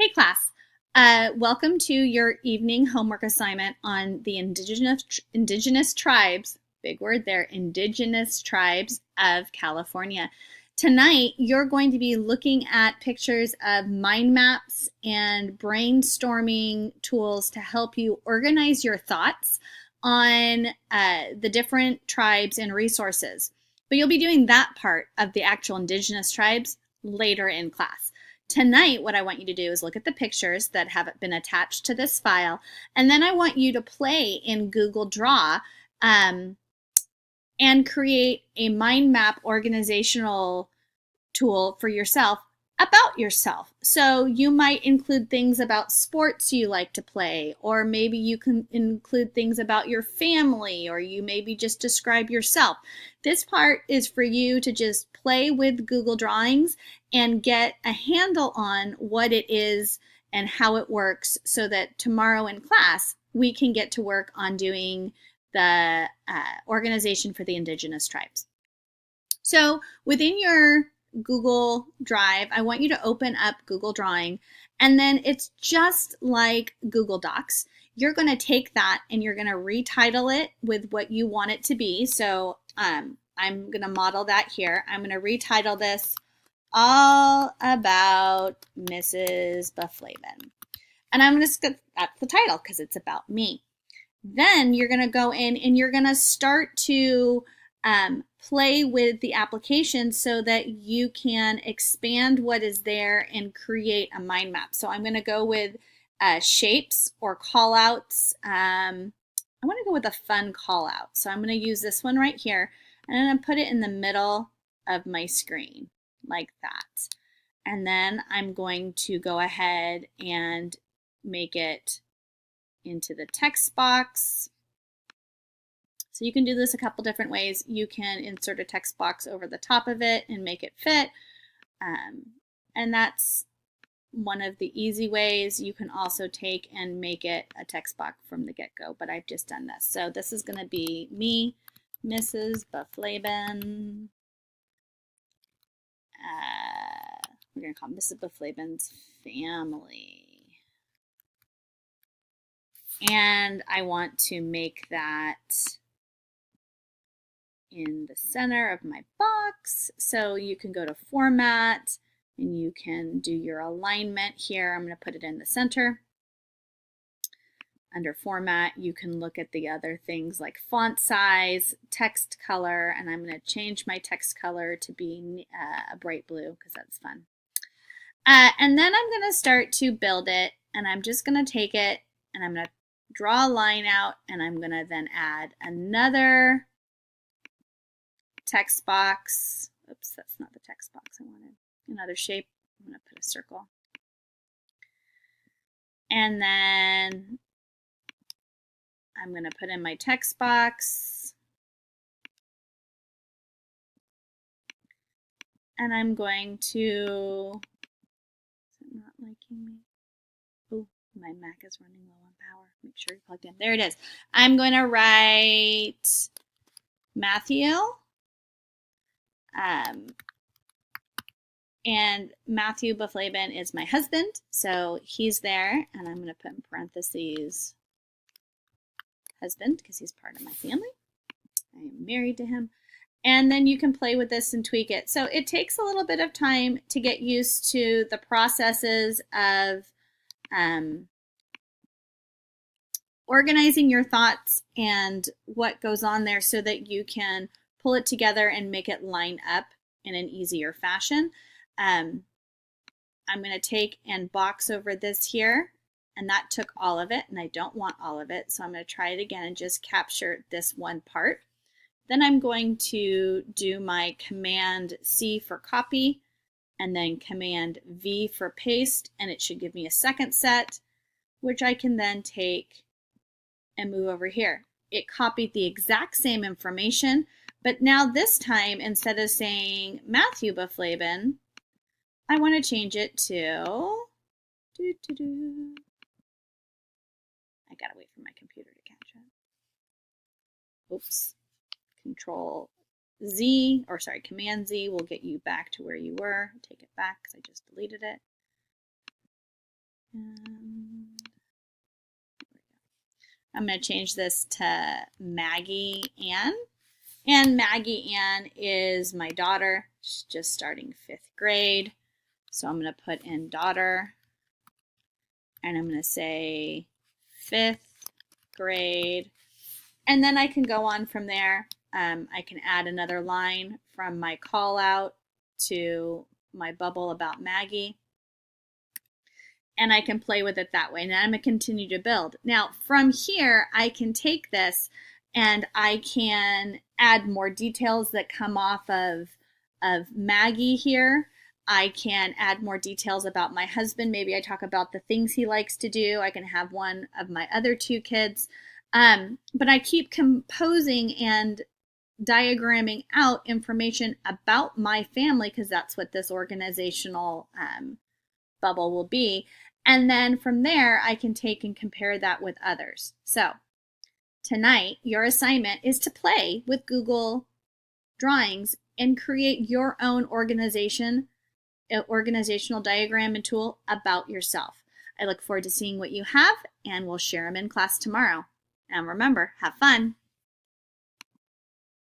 Hey class, welcome to your evening homework assignment on the indigenous tribes, big word there, indigenous tribes of California. Tonight, you're going to be looking at pictures of mind maps and brainstorming tools to help you organize your thoughts on the different tribes and resources. But you'll be doing that part of the actual indigenous tribes later in class. Tonight, what I want you to do is look at the pictures that have been attached to this file, and then I want you to play in Google Draw and create a mind map organizational tool for yourself about yourself. So you might include things about sports you like to play, or maybe you can include things about your family, or you maybe just describe yourself. This part is for you to just play with Google Drawings and get a handle on what it is and how it works, so that tomorrow in class we can get to work on doing the organization for the indigenous tribes. So within your Google Drive, I want you to open up Google Drawing, and then it's just like Google Docs. You're going to take that and you're going to retitle it with what you want it to be. So I'm going to model that here. I'm going to retitle this All About Mrs. Bufflaven. And I'm going to, that's the title because it's about me. Then you're going to go in and you're going to start to play with the application so that you can expand what is there and create a mind map. So I'm going to go with shapes or call outs. I want to go with a fun call out. So I'm going to use this one right here, and I'm going to put it in the middle of my screen like that. And then I'm going to go ahead and make it into the text box. So you can do this a couple different ways. You can insert a text box over the top of it and make it fit. And that's one of the easy ways. You can also take and make it a text box from the get-go, but I've just done this. So this is going to be me, Mrs. Bufflaven. We're going to call Mrs. Bufflaven's family. And I want to make that in the center of my box. So you can go to Format and you can do your alignment here. I'm going to put it in the center. Under Format, you can look at the other things like font size, text color, and I'm going to change my text color to be a bright blue because that's fun. And then I'm going to start to build it, and I'm just going to take it and I'm going to draw a line out, and I'm going to then add another text box. Oops, that's not the text box I wanted. Another shape. I'm going to put a circle. And then I'm going to put in my text box. And I'm going to, is it not liking me? Oh, my Mac is running low on power. Make sure you're plugged in. There it is. I'm going to write Matthew. And Matthew Bufflaven is my husband, so he's there, and I'm going to put in parentheses husband because he's part of my family. I am married to him. And then you can play with this and tweak it. So it takes a little bit of time to get used to the processes of organizing your thoughts and what goes on there so that you can pull it together and make it line up in an easier fashion. I'm going to take and box over this here, and that took all of it, and I don't want all of it, so I'm going to try it again and just capture this one part. Then I'm going to do my Command C for copy, and then Command V for paste, and it should give me a second set, which I can then take and move over here. It copied the exact same information, but now this time, instead of saying Matthew Bufflaven, I want to change it to, I gotta wait for my computer to catch up. Oops. Control Z, or sorry, Command Z will get you back to where you were. Take it back because I just deleted it. And I'm going to change this to Maggie Ann. And Maggie Ann is my daughter. She's just starting 5th grade. So I'm going to put in daughter. And I'm going to say 5th grade. And then I can go on from there. I can add another line from my call out to my bubble about Maggie. And I can play with it that way. And I'm going to continue to build. Now, from here, I can take this and I can add more details that come off of Maggie here. I can add more details about my husband. Maybe I talk about the things he likes to do. I can have one of my other 2 kids. But I keep composing and diagramming out information about my family because that's what this organizational bubble will be. And then from there, I can take and compare that with others. So tonight, your assignment is to play with Google Drawings and create your own organizational diagram and tool about yourself. I look forward to seeing what you have, and we'll share them in class tomorrow. And remember, have fun.